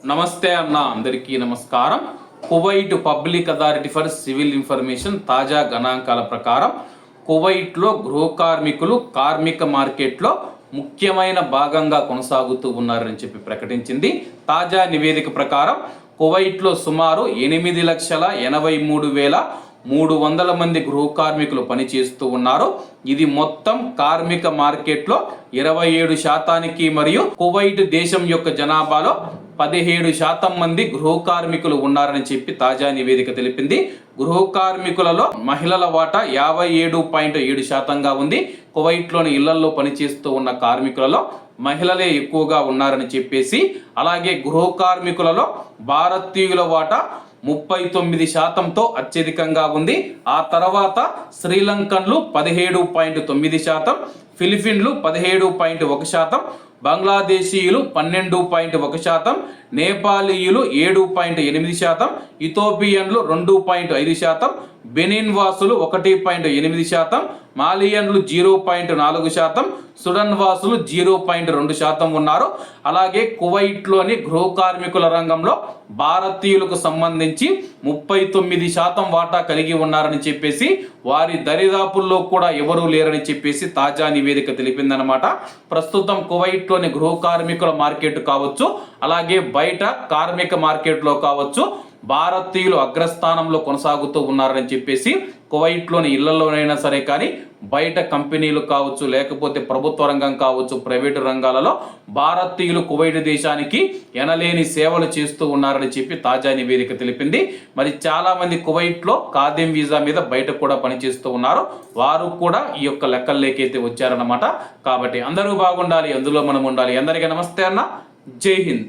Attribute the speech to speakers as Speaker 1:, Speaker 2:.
Speaker 1: నమస్తే అన్న, అందరికీ నమస్కారం. Kuwait public authority for civil information తాజా గణాంకాల ప్రకారం కువైట్లో గృహ కార్మికులు కార్మిక మార్కెట్లో ముఖ్యమైన భాగంగా కొనసాగుతూ ఉన్నారని చెప్పి ప్రకటించింది. తాజా నివేదిక ప్రకారం కువైట్లో సుమారు 8,83,300 మంది గృహ కార్మికులు పనిచేస్తూ ఉన్నారు. ఇది మొత్తం కార్మిక మార్కెట్లో 27% మరియు కువైట్ దేశం యొక్క జనాభాలో 17% మంది గృహ కార్మికులు ఉన్నారని చెప్పి తాజా నివేదిక తెలిపింది. గృహ కార్మికులలో మహిళల వాటా 57.7%గా ఉంది. కువైట్లోని ఇళ్లలో పనిచేస్తూ ఉన్న కార్మికులలో మహిళలే ఎక్కువగా ఉన్నారని చెప్పేసి, అలాగే గృహ కార్మికులలో భారతీయుల వాటా 39%తో అత్యధికంగా ఉంది. ఆ తర్వాత శ్రీలంకన్లు 17.9%, ఫిలిపిన్లు 17.1%, బంగ్లాదేశీయులు 12.1%, నేపాలీయులు 7.8%, ఇథోపియన్లు 2.5%, బెనిన్ వాసులు 1.8%, మాలియన్లు 0.4%, సుడన్ వాసులు 0.2% ఉన్నారు. అలాగే కువైట్లోని గృహ కార్మికుల రంగంలో భారతీయులకు సంబంధించి 39% వాటా కలిగి ఉన్నారని చెప్పేసి, వారి దరిదాపుల్లో కూడా ఎవరూ లేరని చెప్పేసి తాజా నివేదిక తెలిపిందనమాట. ప్రస్తుతం కువైట్లోని గృహ కార్మికుల మార్కెట్ కావచ్చు, అలాగే బయట కార్మిక మార్కెట్లో కావచ్చు, భారతీయులు అగ్రస్థానంలో కొనసాగుతూ ఉన్నారని చెప్పేసి, కువైట్లోని ఇళ్లలోనైనా సరే కానీ బయట కంపెనీలు కావచ్చు, లేకపోతే ప్రభుత్వ రంగం కావచ్చు, ప్రైవేటు రంగాలలో భారతీయులు కువైట్ దేశానికి ఎనలేని సేవలు చేస్తూ ఉన్నారని చెప్పి తాజా నివేదిక తెలిపింది. మరి చాలా మంది కువైట్లో ఖాదీం వీసా మీద బయట కూడా పనిచేస్తూ ఉన్నారు. వారు కూడా ఈ యొక్క లెక్కల్లోకైతే వచ్చారన్నమాట. కాబట్టి అందరూ బాగుండాలి, అందులో మనం ఉండాలి. అందరికీ నమస్తే అన్న, జై హింద్.